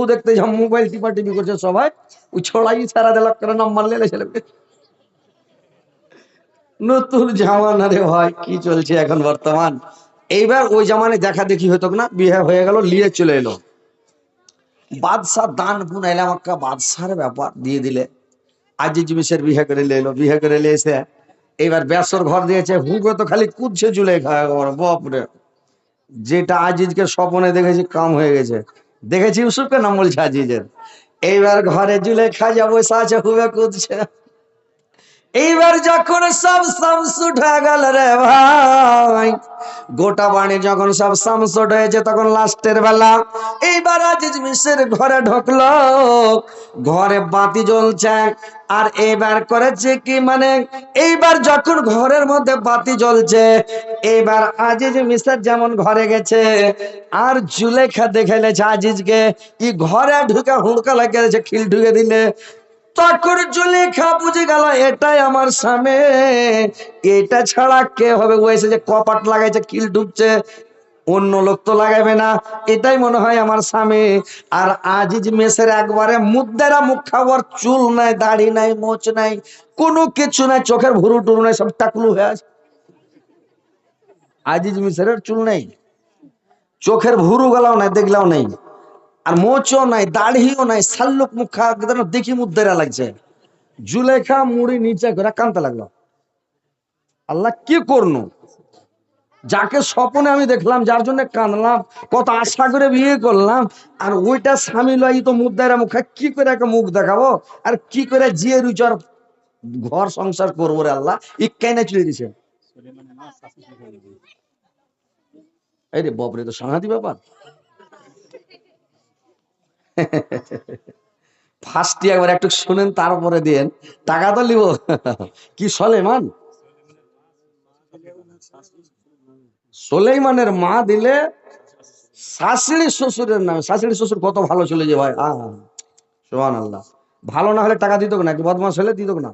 বহু দেখতে যা মোবাইল টিপা টিপি করছে সবাই, ওই ছড়াই ছাড়া দিলাম করে নাম মারলে ছেলেকে। নতুন জামানা রে ভাই, কি চলছে এখন বর্তমান। এইবার ওই জামানায় দেখা দেখি হতো না, বিয়ে হয়ে গেল, নিয়ে চলে এলো বাদশাহ, দান পুন এলাম একটা বাদশার ব্যাপার দিয়ে দিলে। আজিজ মিশের বিয়ে করে এলো, বিয়ে করে এসে এইবার বেসর ঘর দিয়েছে, হুগো তো খালি কুদছে চুলে খায় বাপরে। যেটা আজিজকে স্বপ্নে দেখেছি কাম হয়ে গেছে। দেখেছি ইউসুফকে, নাম বলছে আজিজের। এইবার ঘরে জুলে খাজা বসে আছে, হুবে কুদছে। এইবার যখন সব শামস উঠে গেল রে ভাই, গোটা বাণী যখন সব শামস হয়েছে, তখন লাস্টের বেলা এইবার আজিজ মিশের ঘরে ঢুকলো, ঘরে বাতি জ্বলছে। আর এইবার করেছে কি, মানে এইবার যখন ঘরের মধ্যে বাতি জ্বলছে, এইবার আজিজ মিশের যেমন ঘরে গেছে, আর জুলেখা দেখে লেছে আজিজকে, ই ঘরে ঢুকে হুড়কা লাগিয়েছে, খিল ঢুকে দিলে। তখন জুলেখা বুঝে গেল এটাই আমার স্বামী, এটা ছাড়া কে হবে। ও এসে যে কপাট লাগাইছে, কিল ঢুকছে, অন্য লোক তো লাগাবে না, এটাই মনে হয় আমার স্বামী। আর আজিজ মেসের একবারে মুদ্রা মুখ খাবার, চুল নাই, দাড়ি নাই, মোচ নাই, কোনো কিছু নাই, চোখের ভুরু টুরু নাই, সব টাকলু হয়ে আছে। আজিজ মিসের চুল নেই, চোখের ভুরু গলাও নাই, দেখলাও নাই, আর মোচও নাই, দাড়িও নাই, শাল্লুক মুখা দেখি মুদ্রা লাগছে। জুলেখা মুড়ি নিচে করে কানতে লাগলো, আল্লাহ কি করনু। যাকে স্বপ্নে আমি দেখলাম, যার জন্য কানলাম, কত আশা করে বিয়ে করলাম, আর ওইটা স্বামী লয় তো মুদ্রা মুখা, কি করে একটা মুখ দেখাবো, আর কি করে জিয়ে রুচার ঘর সংসার করবো রে আল্লাহ, ই কেন চলে দিছে। এই রে বাপরে, তো সাংঘাতিক ব্যাপার। ফার্স্টে একবার একটু শুনেন, তারপরে দেন, টাকা তো নিব। কি সলেমান, সোলেমানের মা দিলে শাশুড়ি শ্বশুরের নামে। শাশুড়ি শ্বশুর কত ভালো চলে যে ভাই, সুবহানাল্লাহ। ভালো না হলে টাকা দিত না, বদমাস হলে দিত না,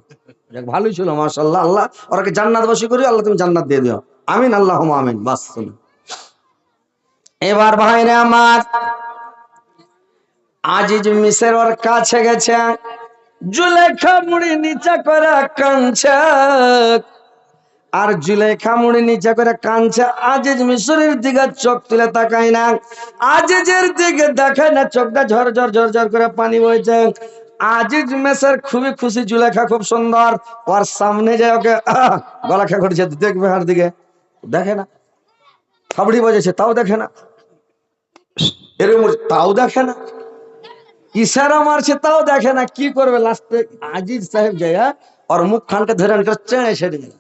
ভালোই ছিল মাশাআল্লাহ। আল্লাহ ওরাকে জান্নাতবাসী করি, আল্লাহ তুমি জান্নাত দিয়ে দিও, আমিন আল্লাহুম্মা আমিন। বাস শুনুন এবার ভাইরে আমার, আজিজ মিসের ওর কাছে গেছে, জুলেখা মুড়ি নিচে করে কাঁদছে, আর জুলেখা মুড়ি নিচে করে কাঁদছে। আজিজ মিশরের দিকে চোখ তুলে তাকায় না, আজিজের দিকে দেখায় না, চোখটা ঝরঝর ঝরঝর করে পানি বইছে। আজিজ মেসের খুবই খুশি, জুলেখা খুব সুন্দর, ওর সামনে যায় ওকে গলা খা করছে, দেখবে আর দিকে দেখে না, থাবড়ি বাজেছে তাও দেখে না, এরকম তাও দেখে না, ইশারা মারছে তাও দেখে না। কি করবে, লাস্টে আজিজ সাহেব যায় ওর মুখ খানকে ধরে চেড়ে ছেড়ে দিল।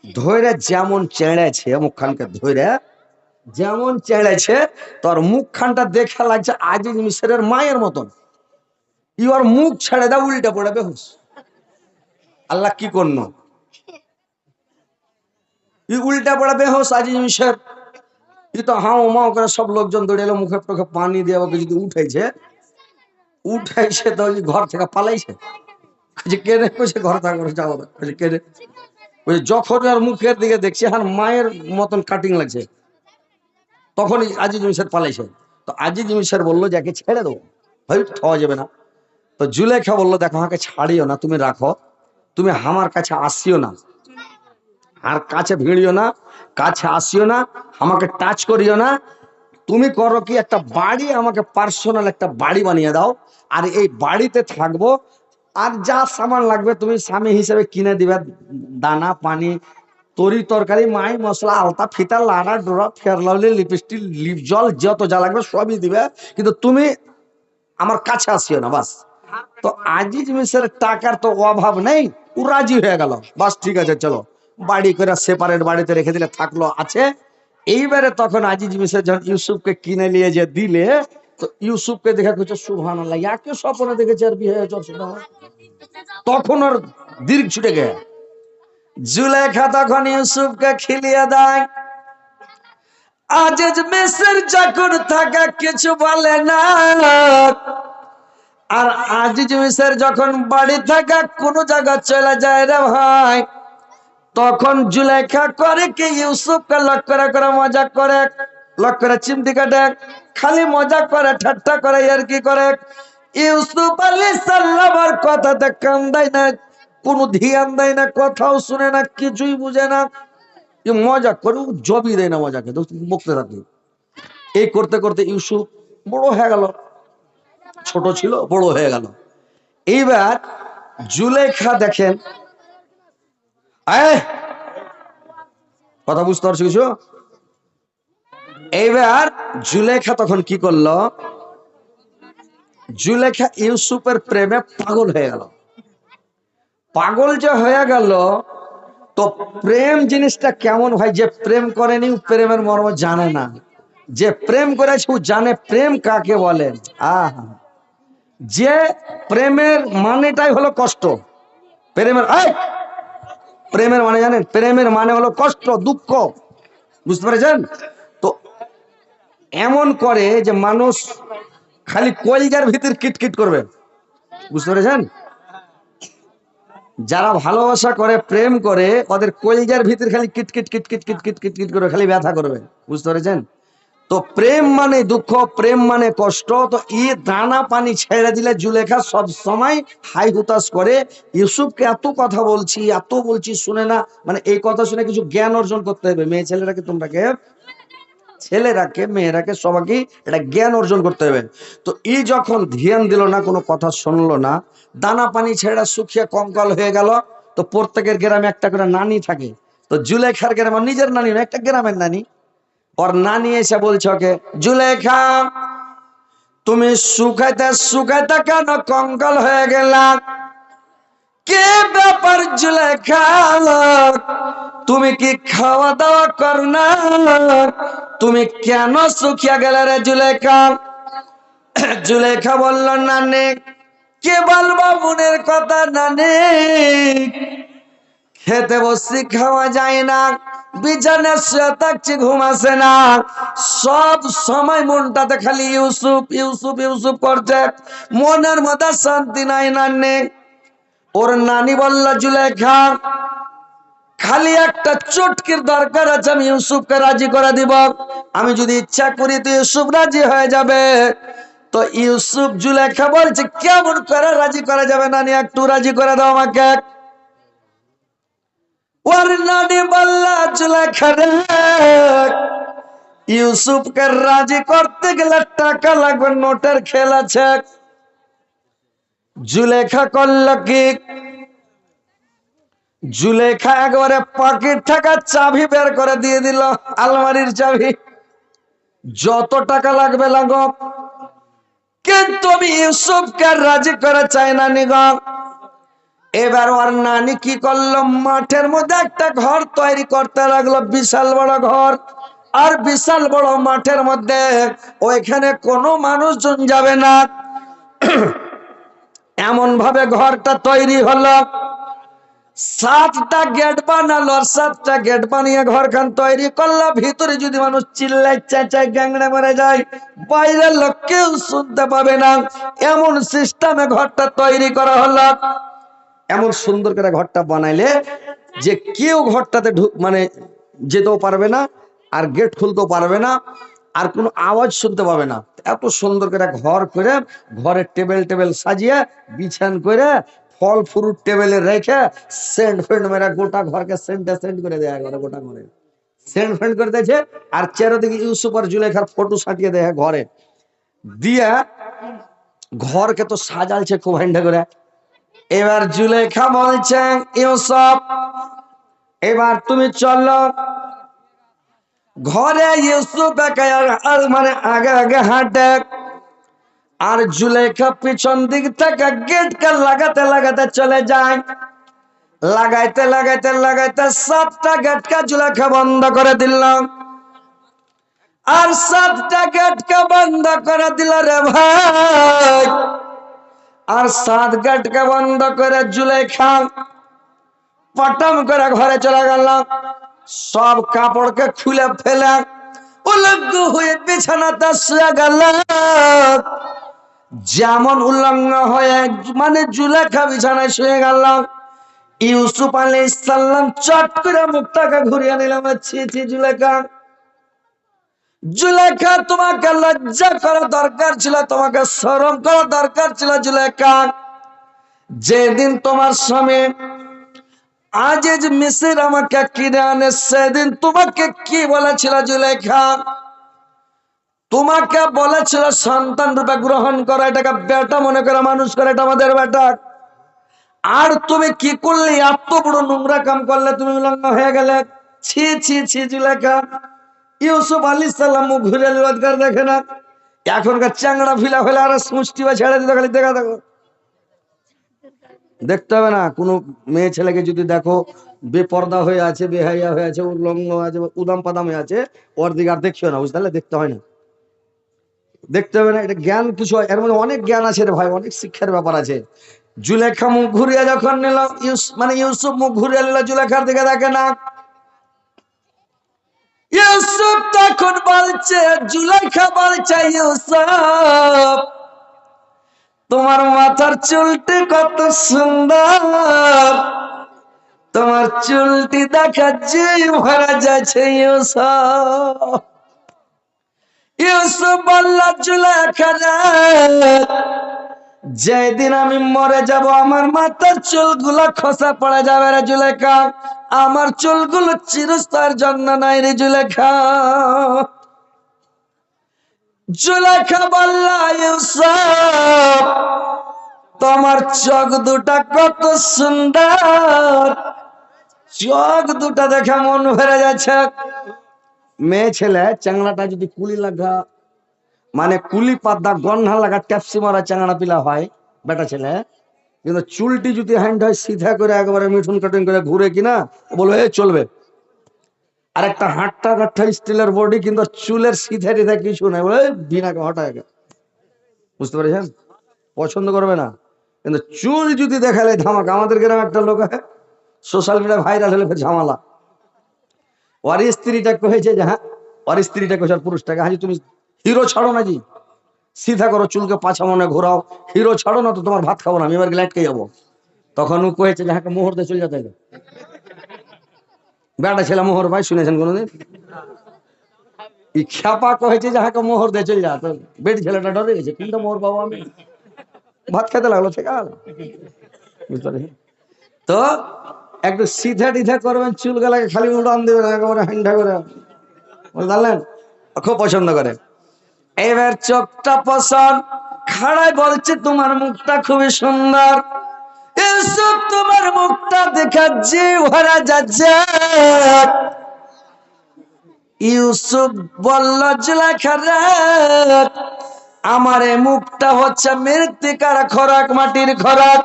ধরে যেমন চেড়েছে, মুখখানকে ধরে যেমন চেড়েছে, তোর মুখখানটা দেখা লাগছে আজিজ মিশরের মায়ের মতন। ইওর মুখ ছেড়ে দাও, উল্টে পড়ে বেহুশ। আল্লাহ কি করলো, ই উল্টা পড়ে বেহুশ আজিজ মিশর। ই তো হাও মাও করে, সব লোকজন দৌড়ে এলো, মুখে টুখে পানি দিয়ে ওকে যদি উঠাইছে, তো ঘর থেকে পালাইছে। কেড়ে কইছে ঘর থেকে যাবো, কেড়ে যখন আর মুখের দিকে দেখছে আর মায়ের মতন কাটিং লাগছে, তখন আজিজ মিশর পালাইছে। তো আজিজ মিশর বললো যে একে ছেড়ে দেবো, ভাই খাওয়া যাবে না। তো জুলেখা বললো দেখো, আমাকে ছাড়িও না, তুমি রাখো, তুমি আমার কাছে আসিও না, আর কাছে ভিড়িও না, কাছে আসিও না, আমাকে টাচ করিও না। তুমি করো কি, একটা বাড়ি আমাকে পার্সোনাল একটা বাড়ি বানিয়ে দাও, আর এই বাড়িতে থাকবো, আর যা সামান লাগবে তুমি স্বামী হিসেবে কিনে দিবে, দানা পানি, তরি তরকারি, মাই মশলা, আলতা ফিতা, লাড়া ডোরা, ফেয়ার লাভলি, লিপস্টিক, লিপ জল, যত যা লাগবে সবই দিবে, কিন্তু তুমি আমার কাছে আসিও না, বাস। তো আজিজ মিসের টাকার তো অভাব নেই, ও রাজি হয়ে গেল, বাস ঠিক আছে চলো, বাড়ি করে সেপারেট বাড়িতে রেখে দিলে, থাকলো আছে। এইবারে তখন আজিজ মিসের যখন ইউসুফকে কিনে নিয়ে যে দিলে, তো ইউসুফকে দেখে কিছু সুবহানাল্লাহ, ইয়াকে স্বপ্নে দেখেছে আর বিয়ে হয়েছে, তখন ওর দীর্ঘ ছুটে গে। জুলেখা তখন ইউসুফকে খিলিয়ে দেয়। আজিজ মিসর যখন থাকা কিছু বলে না, আর আজিজ মিসর যখন বাড়ি থাকা কোন জায়গা চলে যায় রে ভাই, তখন জুলেখা করে কি, ইউসুফকে লক করে করে মজা করে, লক করে চিমটি কাটে, খালি মজা করে, ঠাট্টা করে, আর কি করে। ইউসুফ আলাইহিস সালামের কথাতে কান দেয় না, কোনো ধ্যান দেয় না, কথাও শুনে না, কিছুই বুঝে না, মজা করে, জবই দেয় না মজাকে, বকতে থাকে। এই করতে করতে ইউসুফ বড় হয়ে গেল, ছোট ছিল বড় হয়ে গেল। এইবার জুলেখা দেখেন, কথা বুঝতে পারছো কিছু? এইবার জুলেখা তখন কি করলো, জুলেখা ইউসুফের প্রেমে পাগল হয়ে গেল। পাগল যে হয়ে গেল, তো প্রেম জিনিসটা কেমন হয়, যে প্রেম করেনি প্রেমের মর্ম জানে না, যে প্রেম করেছে ও জানে প্রেম কাকে বলেন। আহা, যে প্রেমের মানেটাই হলো কষ্ট। প্রেমের প্রেমের মানে জানেন, প্রেমের মানে হলো কষ্ট, দুঃখ, বুঝতে পেরেছেন? তো এমন করে যে মানুষ খালি কলিজার ভিতর কিটকিট করবে, বুঝতে পেরেছেন? যারা ভালোবাসা করে, প্রেম করে, ওদের কলিজার ভিতর খালি কিটকিট কিটকিট কিটকিট কিটকিট করে খালি ব্যথা করবে, বুঝতে পেরেছেন? তো প্রেম মানে দুঃখ, প্রেম মানে কষ্ট। তো দানা পানি ছেড়ে দিলে জুলেখা সব সময় হাই হুতাশ করে, ইউসুফকে এত কথা বলছি, এত বলছি শুনে না, মানে এই কথা শুনে কিছু জ্ঞান অর্জন করতে হবে। মেয়ে ছেলেরাকে, তোমরাকে, ছেলেরাকে, মেয়েরাকে, সবাইকে এটা জ্ঞান অর্জন করতে হবে। তো যখন ধ্যান দিল না, কোনো কথা শুনলো না, দানা পানি ছেড়ে শুকিয়ে কঙ্কাল হয়ে গেল। তো প্রত্যেকের গ্রামে একটা করে নানি থাকে। তো জুলেখার গ্রামে নিজের নানি না, একটা গ্রামের নানি। ওর নানি এসে বলছে ওকে, জুলেখা তুমি শুকাইতে শুকাইতে কেন কঙ্কাল হয়ে গেলা? কে ব্যাপার জুলেখা, তুমি কি খাওয়া দাওয়া কর না? তুমি কেন শুকিয়ে গেলে রে জুলেখা? জুলেখা বলল, নানি কে বলবো মনের কথা, নানি খেতে বসছি খাওয়া যায় না, বিছানে শুয়ে থাকছি ঘুম আসে না, সব সময় মনটাতে খালি ইউসুফ ইউসুফ ইউসুফ করছে, মনের মধ্যে শান্তি নাই নানি। ওর নানি বলল, জুলেখা খালি একটা চটকির দরকার আছে, আমি ইউসুফকে রাজি করে দিব। আমি যদি ইচ্ছা করি তো ইউসুফ রাজি হয়ে যাবে। তো ইউসুফ, জুলেখা বলছে, কেমন করে রাজি করা যাবে নানি, একটু রাজি করে দাও আমাকে। ওর নানি বলল, জুলেখা রে, ইউসুফকে রাজি করতে গেলে টাকা লাগবে, নোটের খেল আছে। জুলেখা করল কি, জুলেখা একবারে পকেট থেকে চাবি বের করে দিয়ে দিল, আলমারির চাবি, যত টাকা লাগবে লাগো, কিন্তু আমি ইউসুফকে রাজি করে চাই না নিগম। এবার ওর নানি কি করলো, মাঠের মধ্যে একটা ঘর তৈরি করতে লাগলো, বিশাল বড় ঘর। আর বিশাল বড় মাঠের মধ্যে ওইখানে কোনো মানুষজন যাবে না, এমন ভাবে ঘরটা তৈরি হলো। 7টা গেট বানালো, 7টা গেট বানিয়ে ঘরখান তৈরি করলো। ভিতরে যদি মানুষ চিল্লাই চেঁচায় গ্যাংড়ে মরে যায়, বাইরের লোক কেউ শুনতে পাবে না, এমন সিস্টেমে ঘরটা তৈরি করা হলো। এমন সুন্দর করে ঘরটা বানাইলে যে কেউ ঘরটাতে মানে যেতেও পারবে না, আর গেট খুলতেও পারবে না, আর কোনো আওয়াজ শুনতে পাবে না। এত সুন্দর করে ঘর করে, ঘরে টেবিল টেবিল সাজিয়ে, বিছান করে, ফল ফ্রুট টেবিলে রেখে, সেন্ট ফেন্ট মেরে গোটা ঘরকে সেন্ট করে দেয়, গোটা ঘরে সেন্ট ফেন্ট করে দিয়েছে। আর চারিদিকে ইউসুফ আর জুলেখার ফটো সাটিয়ে দেয় ঘরে দিয়া, ঘরকে তো সাজালছে খুব হান্ডা করে। এবার জুলেখা বলছেন, ইউসুফ এবার তুমি চলো ঘরে। ইউসুফ মানে আগে আগে হাঁটে, আর জুলেখা পিছন দিক থেকে গেটকে লাগাতে লাগাতে চলে যায়। লাগাইতে লাগাইতে লাগাইতে 7টা গেটকে জুলেখা বন্ধ করে দিল। আর 7টা গেটকে বন্ধ করে দিল রে ভাই। আর 7 গেটকে বন্ধ করে জুলেখা পটম করে ঘরে চলে গেল। সব কাপড়কে খুলে ফেলে উলঙ্গ হয়ে বিছানাতে শুয়ে গেল। যেমন উলঙ্গ হয়ে মানে জুলেখা বিছানায় শুয়ে গেল, ইউসুফ আলাইহিস সালাম চট করে মুখটাকে ঘুরিয়ে নিলাম, ছি ছি জুলেখা জুলেখা, তোমাকে লজ্জা করা দরকার ছিল, তোমাকে শরম করা দরকার ছিল জুলেখা। যেদিন তোমার স্বামী আজিজ মিসির আমাকে কিনে আনে, সেদিন তোমাকে কি বলেছিল জুলেখা? তোমাকে বলেছিল সন্তান রূপে গ্রহণ করা, এটাকে বেটা মনে করে মানুষ করে, এটা আমাদের বেটা। আর তুমি কি করলে? এত বড় নোংরা কাম করলে, তুমি উলঙ্গ হয়ে গেলে। ছি ছি ছি জুলেখা। ইউসুফ আলাইহিস সালাম মুখ ঘুরে রোজগার দেখে না। এখনকার চাংড়া ফিলা হলে আর সুষ্টি বা ছেড়ে দিতে, খালি দেখা দেখো, দেখতে হবে না। কোনো মেয়ে ছেলেকে যদি দেখো বেপর্দা হয়ে আছে, বেহাইয়া হয়ে আছে, উলঙ্গ আছে, উদাম পাদাম হয়ে আছে, ওর দিকে আর দেখিও না, বুঝতে পারলে? দেখতে হয় না, দেখতে হবে না। এটা জ্ঞান কিছু, এর মধ্যে অনেক জ্ঞান আছে রে ভাই, অনেক শিক্ষার ব্যাপার আছে। জুলেখা মুখ ঘুরিয়ে যখন নিল, ইউসুফ মুখ ঘুরিয়ে নিল, জুলেখার দিকে দেখে না। ইউসুফ তখন বলছে, জুলেখা বলছে, ইউসুফ তোমার মাথার চুলটি কত সুন্দর, তোমার চুলটি দেখা যে ভরা যাচ্ছে। ইউসুফ, ইউসুফ বলল, জুলেখা যেদিন আমি মরে যাব, আমার মাথার চুলগুলো খসা পড়ে যাবে রে জুলেখা। আমার চুলগুলো চিরস্থায়ের জন্য নাই রে জুলেখা। জুলেখা বলল, ইউসুফ তোমার চোখ দুটা কত সুন্দর, চোখ দুটা দেখে মন ভরে যাচ্ছে। মেয়ে ছেলে চাংড়াটা যদি কুলি লাগা, মানে কুলি পাতা গন্না লাগা ট্যাপসি মারা চাংড়া পিলা হয় বেটা ছেলে, কিন্তু চুলটি যদি হ্যান্ড হয় সিধা করে একেবারে মিঠুন কাটিং করে ঘুরে কিনা, বলবে এ চলবে। আর একটা হাটটা কাঠা স্টিলের বডি, কিন্তু চুলের সিধা টিধা কিছু নাই, বলে বিনাকে হটায়। বুঝতে পারছেন? পছন্দ করবে না। কিন্তু চুল যদি দেখালে ধামাকা। আমাদের গ্রামে একটা লোক সোশ্যাল মিডিয়া ভাইরাল হলে ঝামেলা। ওর স্ত্রীটা কহেছে যে, হ্যাঁ, ওর স্ত্রীটা কহেছে পুরুষটাকে, হ্যাঁ তুমি হিরো ছাড়ো না জি, সিধা করো চুলকে পাছা মনে ঘোরাও, হিরো ছাড়ো না তো তোমার ভাত খাবো না, আমি এবার লাইটকে যাবো। তখন ও কয়েছে যে, হ্যাঁ মোহর দিয়ে চলে যেতে হবে। বেটা ছেলে মোহর ভাই শুনেছেন কোনোদিন? খ্যাপা কহেছে যে, হ্যাঁ মোহর দিয়ে চলে যা। তো বেটি ছেলেটা ডরে গেছে, কিন্তু মোহর পাবো আমি, ভাত খেতে লাগলো ঠিক আছে। বুঝতে পারছি। তো একটু সিধা টিধা করবেন, চুল গালাকে খালি উড়ান দেবেন একেবারে হ্যান্ডা করে, বুঝলেন? খুব পছন্দ করে। এবার চোখটা পছন্দ, খাড়ায় বলছে তোমার মুখটা খুবই সুন্দর। ইউসুফ তোমার মুখটা দেখা যে ভরা যাচ্ছে। ইউসুফ বলল, জুলেখা রে আমার এই মুখটা হচ্ছে মৃত্তিকার খোরাক, মাটির খোরাক।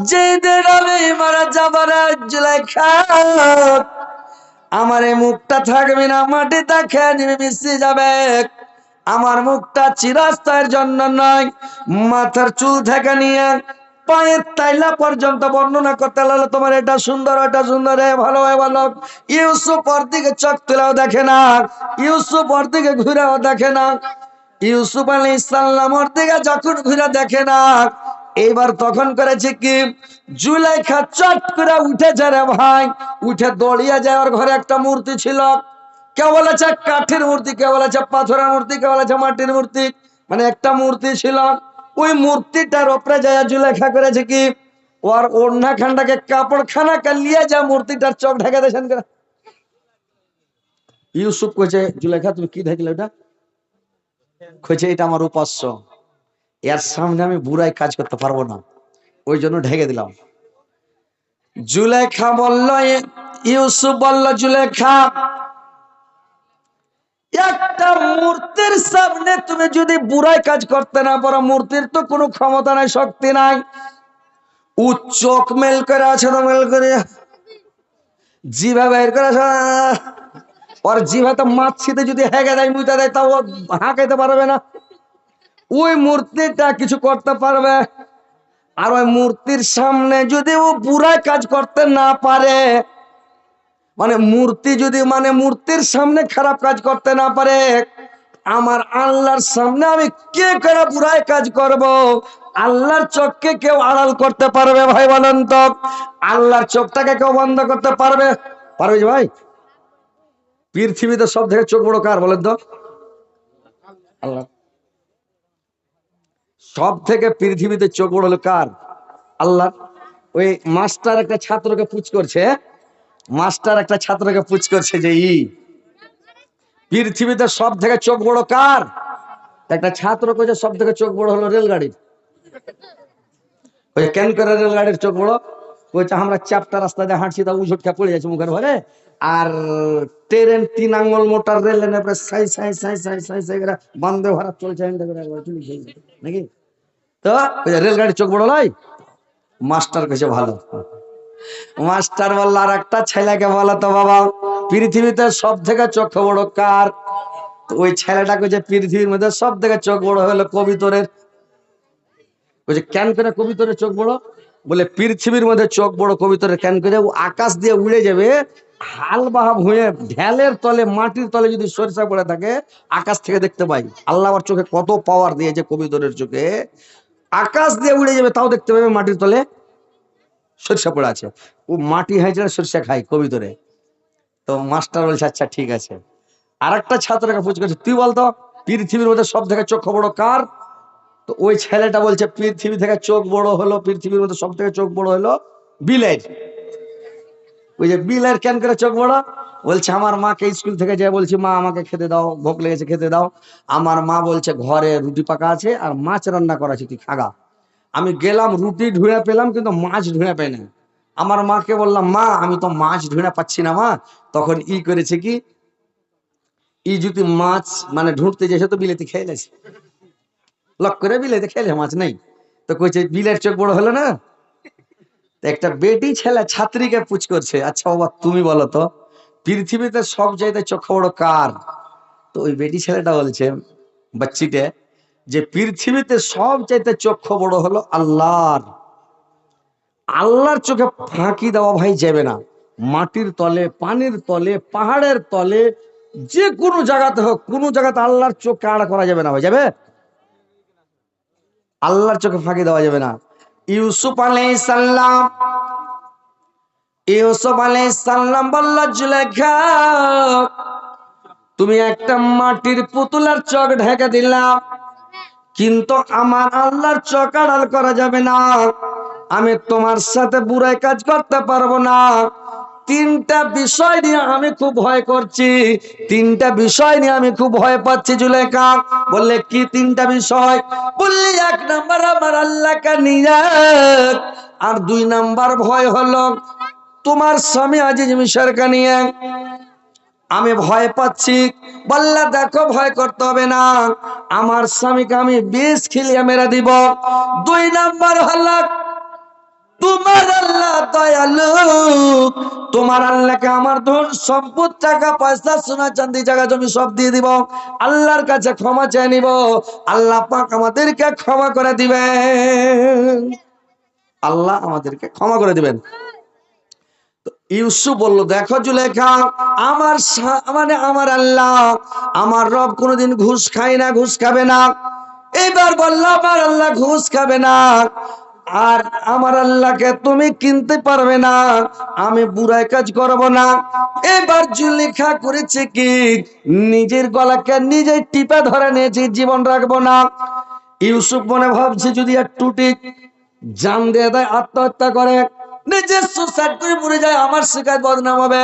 যেদিন আমি মারা যাবার জুলেখা, আমার এই মুখটা থাকবে না, মাটিটা খেয়ে নিবে, মিশে যাবে। আমার মুখটা চিরস্থায়ের জন্য নয়। মাথার চুল থেকে নিয়ে পায়ের তাইলা পর্যন্ত বর্ণনা করতে লাগলো, তোমার এটা সুন্দর, এটা সুন্দর, ভালো ভালো। ইউসুফ ওর দিকে চোখ তুলেও দেখে না, ইউসুফ ওর দিকে ঘুরেও দেখে না। ইউসুফ আলাইহিস সালাম ওর দিকে যখন ঘুরে দেখে না, এইবার তখন করেছে কি, জুলেখা চট করে উঠেছে রে ভাই, উঠে দৌড়িয়ে যায়। ওর ঘরে একটা মূর্তি ছিল, কেউ বলেছে কাঠের মূর্তি, কেউ বলেছে পাথরের মূর্তি, কেউ বলেছে মাটির মূর্তি, মানে একটা মূর্তি ছিল। ওই মূর্তিটার উপরে যায় জুলেখা করেছে কি, ওর ওড়না খানটাকে কাপড় খানা কালিয়ে যা মূর্তিটার চোখ ঢেকে দিয়েছেন। ইউসুফ কইছে, জুলেখা তুমি কি দেখলে? ওটা কইছে এটা আমার উপাস্য, এর সামনে আমি বুড়াই কাজ করতে পারবো না, ওই জন্য ঢেকে দিলাম। জুলেখা বলল, ইউসুফ বলল, জুলেখা একটা মূর্তির সামনে তুমি যদি বুড়াই কাজ করতে না পারো, মূর্তির তো কোনো ক্ষমতা নাই, শক্তি নাই। ও চোখ মেল করে আছে, তো মেল করে জিভা বের করে আছে, ওর জিভা তো মাছিতে যদি হেগে দেয়, মুইতে দেয়, তাও হাঁকাইতে পারবে না। ওই মূর্তিটা কিছু করতে পারবে। আর ওই মূর্তির সামনে যদি ও বুড়াই কাজ করতে না পারে, মানে মূর্তি যদি, মানে মূর্তির সামনে খারাপ কাজ করতে না পারে, আমার আল্লাহর সামনে আমি কে করে বুড়াই কাজ করব? আল্লাহর চোখকে কেউ আড়াল করতে পারবে ভাই বলেন তো? আল্লাহর চোখটাকে কেউ বন্ধ করতে পারবে? পারবে ভাই? পৃথিবীতে সব থেকে চোখ বড় কার বলেন তো? আল্লাহ। সব থেকে পৃথিবীতে চোখ বড় হলো কার? আল্লাহ। ওই মাস্টার একটা ছাত্রকে পুচ করছে, মাস্টার একটা ছাত্রকে পুচ করছে যে পৃথিবীতে সব থেকে চোখ বড় কার? একটা ছাত্র কইছে সব থেকে চোখ বড় হলো রেলগাড়ির। কেন করে রেলগাড়ির চোখ বড়? কইছে আমরা চ্যাপ্টা রাস্তা দিয়ে হাঁটছি তা উঝটকা পড়ে যাচ্ছে মুখের ভরে, আর ট্রেন 3 আঙ্গুল মোটর রেল লাইনের উপরে সাই সাই সাই সাই সাই সাই করে বন্দে ভারত চলছে নাকি? তো রেলগাড়ির চোখ বড় নয়? মাস্টার কইছে ভালো। মাস্টার বলল আর একটা ছেলেকে বলো তো বাবা, পৃথিবীতে সব থেকে চোখ বড় কার? ওই ছেলেটা কইছে পৃথিবীর মধ্যে সব থেকে চোখ বড় হলো কবিতরের। বলছে কেন করে কবিতরের চোখ বড়? বলে পৃথিবীর মধ্যে চোখ বড় কবিতরের কেন করে? ও আকাশ দিয়ে উড়ে যাবে, হাল বাহাব হয়ে ঢেলের তলে মাটির তলে যদি সরিষা পড়ে থাকে আকাশ থেকে দেখতে পাই। আল্লাহ আমার চোখে কত পাওয়ার দিয়েছে কবিতরের চোখে, আকাশ দিয়ে উড়ে যাবে তাও দেখতে পাবে মাটির তলে সরিষা পড়ে আছে। ও মাটি হাইছে সরিষা খাই কবিতরে। তো মাস্টার বলছে আচ্ছা ঠিক আছে। আর একটা ছাত্রকে পুছ করছে তুই বলতো পৃথিবীর মধ্যে সব থেকে চোখ বড় কার? তো ওই ছেলেটা বলছে পৃথিবী থেকে চোখ বড় হলো, পৃথিবীর মধ্যে সব থেকে চোখ বড় হলো বিলের। ওই যে বিলের কেন করে চোখ বড়? বলছে আমার মাকে স্কুল থেকে যায় বলছি মা আমাকে খেতে দাও, ভোক লেগেছে খেতে দাও। আমার মা বলছে ঘরে রুটি পাকা আছে আর মাছ রান্না করা আছে তুই খাগা। আমি গেলাম রুটি ঢুঁড়ে পেলাম কিন্তু মাছ ঢুঁড়ে পাই না। আমার মাকে বললাম মা আমি তো মাছ ঢুঁড়ে পাচ্ছি না মা। তখন করেছে কি, যদি মাছ মানে ঢুঁড়তে যেছে তো বিলেতে খেয়ে গেছে, লক করে বিলেতে খেলে মাছ নেই। তো কইছে বিলের চোখ বড় হলো না? একটা বেটি ছেলে ছাত্রীকে পুছ করছে আচ্ছা বাবা তুমি বলো তো পৃথিবীতে সব চাইতে চোখ বড় কার? তো ওই বেটি ছেলেটা বলছে বাচ্চিটা যে পৃথিবীতে সব চাইতে চক্ষু বড় হলো আল্লাহর। আল্লাহর চোখে ফাঁকি দেওয়া ভাই যাবে না। মাটির তলে, পানির তলে, পাহাড়ের তলে, যে কোনো জায়গাতে হোক, কোনো জায়গাতে আল্লাহর চোখ কাড়া করা যাবে না। ভাই যাবে? আল্লাহর চোখে ফাঁকি দেওয়া যাবে না। ইউসুফ আলাইহিস সালাম, ইউসুফ আলাইহিস সালাম বলল জুলেখা তুমি একটা মাটির পুতুলের চোখ ঢেকে দিলা, কিন্তু আমার আল্লাহর চোখ আড়াল করা যাবে না। আমি তোমার সাথে বুড়াই কাজ করতে পারবো না। 3টা বিষয় নিয়ে আমি খুব ভয় করছি, 3টা বিষয় নিয়ে আমি খুব ভয় পাচ্ছি। জুলেখা বললে কি 3টা বিষয়? বললি 1 নাম্বার আমার আল্লাহকে নিয়ে, আর 2 নাম্বার ভয় হলো তোমার স্বামী আজিজ মিশরকে নিয়ে আমি ভয় পাচ্ছি। বললা দেখো ভয় করতে হবে না, আমার স্বামীকে আমি 20 খিলিয়া মেরে দিব। 2 নাম্বার হলো তোমার আল্লাহ দয়ালু, তোমার আল্লাহকে আমার ধন সম্পদ টাকা পয়সা সোনা চাঁদি জায়গা জমি সব দিয়ে দিব, আল্লাহর কাছে ক্ষমা চেয়ে নিব, আল্লাহ পাক আমাদেরকে ক্ষমা করে দিবেন, আল্লাহ আমাদেরকে ক্ষমা করে দিবেন। ইউসুফ বলল দেখো জুলেখা আমার মানে আমার আল্লাহ আমার রব কোনোদিন ঘুষ খায় না, ঘুষ খাবে না। এবার বলল আমার আল্লাহ ঘুষ খাবে না, আর আমার আল্লাহকে তুমি কিনতে পারবে না, আমি বুড়াই কাজ করব না। এবার জুলেখা করেছে কি নিজের গলাকে নিজে টিপে ধরে নিয়েছে, জীবন রাখবো না। ইউসুফ মনে ভাবছে যদি আর টুটি জান দিয়ে দেয় আত্মহত্যা করে নিজের সুসাইড করে মরে যায় আমার শিকার বদনাম হবে।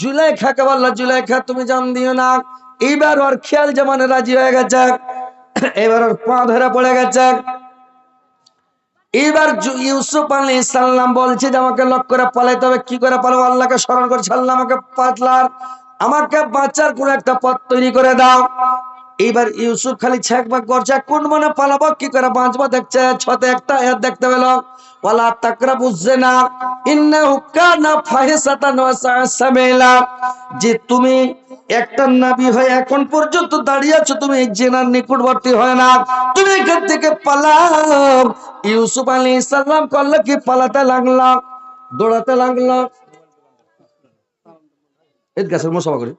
জুলেখাকে বলল জুলেখা তুমি জান দিও না। এবার ওর খেয়াল জামানে রাজি হয়ে গেছে, এবার ওর পা ধরে পড়ে গেছে। এবার ইউসুফ আলাইহিস সালাম বলছে যে আমাকে লক্ষ্য করে পালাইতে হবে। কি করে পালাবো? আল্লাহকে স্মরণ করে আল্লাহ আমাকে পাতলার আমাকে বাঁচার কোন একটা পথ তৈরি করে দাও। এবার ইউসুফ খালি ছ্যাকবাক করছে কোন মনে পালাবো, কি করে বাঁচবো। দেখছে ছতে একটা আয়াত দেখতে পেল ওয়ালা তাকরাবুজ জিনা ইন্নাহু কানা ফাহিশাতান ওয়া সাআ সাবিলা, যে তুমি একটা নবী হয়ে এখন পর্যন্ত দাঁড়িয়ে আছো, তুমি জিনার নিকটবর্তী হয় না, তুমি এখান থেকে পালাও। ইউসুফ আলাইহিস সালাম করলো কি পালাতে লাগলো, দৌড়াতে লাগলো। এই গাছের মশলা করে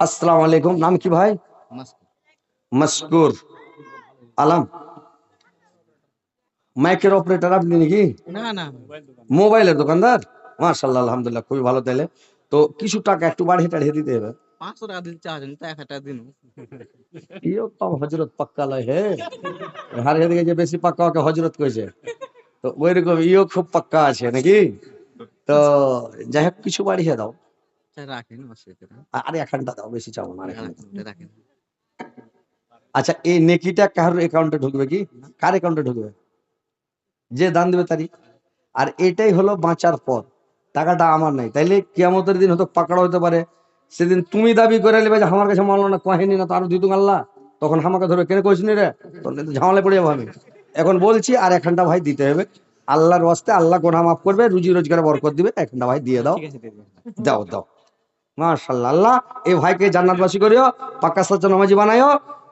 আসসালামু আলাইকুম, নাম কি ভাই? মাসকুর আলম। মাইকের অপারেটর আপনি নাকি? না না, মোবাইলের দোকানদার। মাশাআল্লাহ আলহামদুলিল্লাহ খুবই ভালো। তাইলে তো কিছু টাকা একটু বাড়িয়ে টাড়িয়ে দিতে হবে। 500 টাকা দিতে চাচ্ছেন তো 1000 টাকা দিন। ইও তো হজরত পাক্কা লয় হে, হারে দিকে যে বেশি পাক্কা ওকে হজরত কইছে, তো ওইরকম ইও খুব পাক্কা আছে নাকি। তো যাই হোক কিছু বাড়িয়ে দাও, রাখেন অসুবিধা নেই। আর এখানটা দাও, বেশি চাও না, আর এখানটা। রাখেন। আচ্ছা এই নেকিটা কার অ্যাকাউন্টে ঢুকবে, কি কার অ্যাকাউন্টে ঢুকবে? যে দান দেবে তারই। আর এটাই হলো বাঁচার পর, টাকাটা আমার নাই, তাইলে কিয়ামতের দিন হয়তো পাকড়া হতে পারে, সেদিন তুমি দাবি করে নেবে যে আমার কাছে মানলো না, কহেনি না, তার দিতুম আল্লাহ, তখন আমাকে ধরবে কেন কইসনি রে, তখন কিন্তু ঝামেলায় পড়ে যাবো আমি। এখন বলছি আর এখানটা ভাই দিতে হবে, আল্লাহর ওয়াস্তে, আল্লাহ গোনা মাফ করবে, রুজি রোজগারে বরকত দিবে, এখানটা ভাই দিয়ে দাও। ঠিক আছে দিয়ে দিন। দাও দাও, মাশাআল্লাহ। আল্লাহ এই ভাইকে জান্নাতবাসী করিও, পাক্কা সচ্চা নামাজি বানাইও,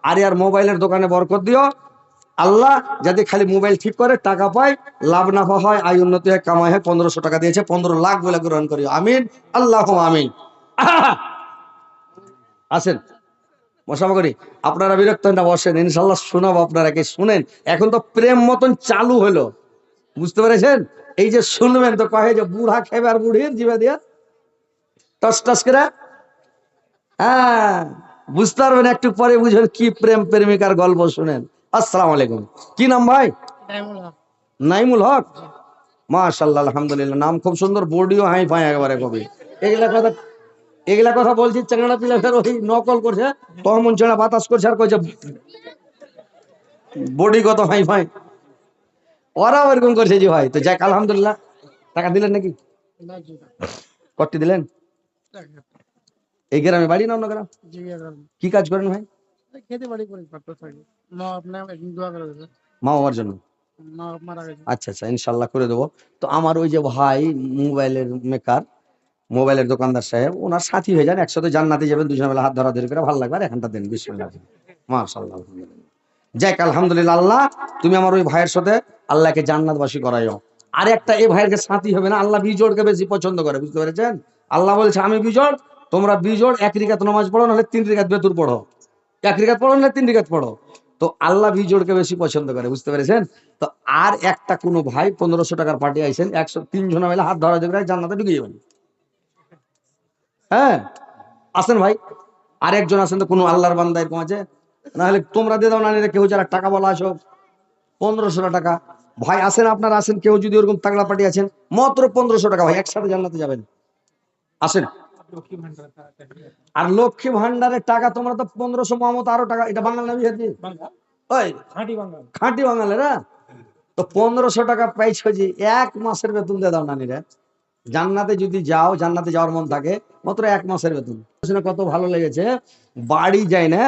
আর ইয়ার মোবাইলের দোকানে বরকত দিও। আল্লাহ যাতে খালি মোবাইল ঠিক করে, টাকা পায়, লাভ না হয়, আয় উন্নতি হয়, কামাই হয়। 1500 টাকা দিয়েছে, 15 লাখ বলে গ্রহণ করিও, আমিন আল্লাহ আমিন। আসেন মশামা করি, আপনারা বিরক্ত না, বসেন, ইনশাল্লাহ শোনাবো, আপনারা কে শুনেন। এখন তো প্রেম মতন চালু হলো, বুঝতে পেরেছেন? এই যে শুনবেন তো কহে যে বুড়া খেবে আর বুড়ির জিভে দিয়া টস টস করে, হ্যাঁ বুঝতে পারবেন, একটু পরে বুঝবেন কি প্রেম প্রেমিকার গল্প শুনেন। আসসালামু আলাইকুম, কি নাম ভাই? নাইমুল হক, মাশাআল্লাহ আলহামদুলিল্লাহ, নাম খুব সুন্দর, বডিও হাই ফাই একেবারে কবি। এগুলা কথা বলছি, চেঙ্গাড়া পিলাটার ওই নকল করছে, তখন চেঙ্গা বাতাস করছে আর কইছে বডি কত হাই ফাই, ওরাও এরকম করছে জি ভাই। তো যাক আলহামদুলিল্লাহ, টাকা দিলেন নাকি? কতটি দিলেন? এই গ্রামে বাড়ি না অন্য গ্রাম? কি কাজ করেন ভাই? খেতে বাড়ি করে করতে থাকি। মা আপনার একদিন দোয়া করে দেবে। মা বাবার জন্য? মা মারা গেছে। আচ্ছা আচ্ছা, ইনশাল্লাহ করে দেবো। তো আমার ওই যে ভাই মোবাইলের মেকার, মোবাইলের দোকানদার সাহেব, ওনার সাথী হয়ে যান, একসাথে জান্নাতে যাবেন, দুজনে বেলা হাত ধরাধরি করে, ভালো লাগবে। আর এখানটা দেন, বিসমিল্লাহ, মাশাআল্লাহ আলহামদুলিল্লাহ। যাক আলহামদুলিল্লাহ, আল্লাহ তুমি আমার ওই ভাইয়ের সাথে আল্লাহকে জান্নাতবাসী করাইও। আর একটা এই ভাইয়ের সাথী হবে না, আল্লাহ বিজোড়কে বেশি পছন্দ করে, বুঝতে পেরেছেন? আল্লাহ বলছে আমি বিজোড়, তোমরা বিজোড়, 1 রিকাত নামাজ পড়ো, নাহলে 3 রিকাত বেতুর পড়ো, 1 রিকাত পড়ো না 3 রিকাত পড়ো। তো আল্লাহ বিজোড়কে বেশি পছন্দ করে, বুঝতে পেরেছেন? তো আর একটা কোনো ভাই 1500 টাকার পার্টি আইছেন, 103 জন মিলে হাত ধরা দেবে, জান্নাতে ঢুকে যাবেন। হ্যাঁ আসেন ভাই, আরেকজন আছেন তো কোনো আল্লাহর বান্দা এরকম আছে, নাহলে তোমরা দিয়ে দাও না, নিলে কেউ যারা টাকা বলা আসো 1500 টাকা ভাই আসেন, আপনারা আসেন, কেউ যদি ওরকম তাগড়া পার্টি আছেন, মাত্র 1500 টাকা ভাই, একসাথে জান্নাতে যাবেন, আসেন। আর লক্ষ্মী ভান্ডারের টাকা তোমরা তো 1500, মমতা আরো টাকা, এটা বাঙাল নাবি আছে, ওই খাঁটি বাঙালেরা। তো 1500 টাকা পাইছো, যে 1 মাসের বেতন দিয়ে দাও নানিরা, জান্নাতে যদি যাও, জান্নাতে যাওয়ার মন থাকে, মাত্র 1 মাসের বেতন। কত ভালো লেগেছে, বাড়ি যায় না,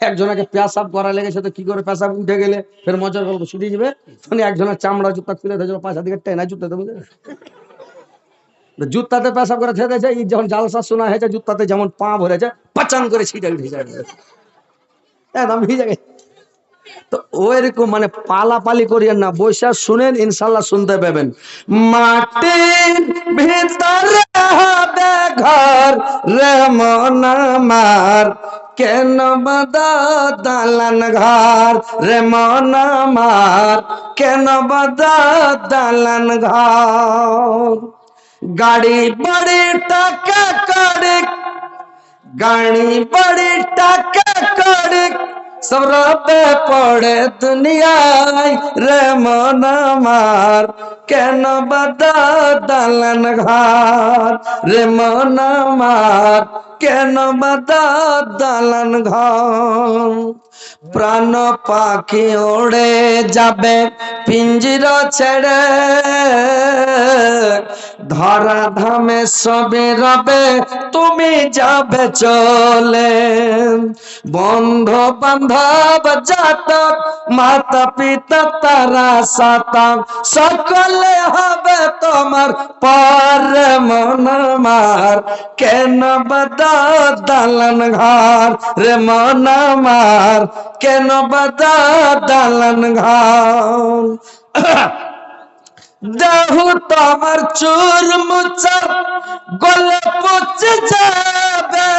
একজনকে পেশাব করা লেগেছে, তো কি করে পেশাব উঠে গেলে ফের মজার গল্প ছুটে যাবে, তখন একজনের চামড়া জুতা খুলে ধরেছিল, পাশা দিকে টেনা জুতাতে, বুঝলে, জুতাতে পেশাব করে থেকেছে, যখন জালসা শোনা হয়েছে, জুতাতে যেমন পা ভরেছে, পাচান করে ছিটে উঠে যায়, একদম ভিজে গেছে। তো ওইরকম মানে পালাপালি করিয়েন না, বৈশা শুনেন, ইনশাল্লাহ শুনতে পাবেন। মাটির ভিতরে হবে ঘর রে মন আমার, কেন বাদা দালান ঘর রে মন আমার, কেন বাদা দালান ঘর। গাড়ি বাড়ি টাকা করে, গাড়ি বাড়ি টাকা করে, সব রবে পড়ে দুনিয়ায় রে মন আমার, কেন বাদা দালান ঘর রে মন আমার, কেন বাদা দালান ঘর। প্রাণ পাখি ওড়ে যাবে পিঞ্জিরা ছেড়ে, ধরা ধামে সবে রবে তুমি যাবে চলে। বন্ধু বান্ধব জাতক মাতা পিতা তারা সাতক, সকলে হবে তোমার পর মন আমার, কেন বাদা দালান ঘর রে মন আমার, কেন বাদা দালান ঘর। দেহু তোমার চুর মুচার গলে পচে যাবে,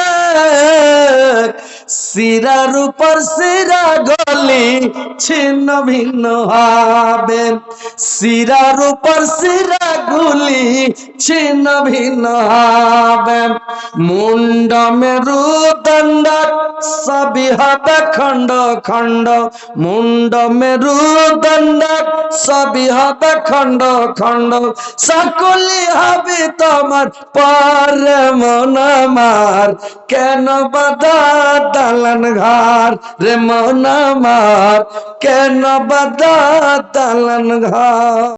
শিরার উপর শিরা গলি ছিন্ন ভিন্ন হবে, শিরার উপর শিরা গুলি ছিন্ন ভিন্ন হবে, মুন্ড মেরুদণ্ড সবই হবে খণ্ড খণ্ড, মুন্ড মেরুদণ্ড সবই হবে খণ্ড খণ্ড, সকলি হবে তোমার পরে মন আমার, কেন বাধা দালান ঘর রে মন আমার, কেন বাধা দালান ঘর।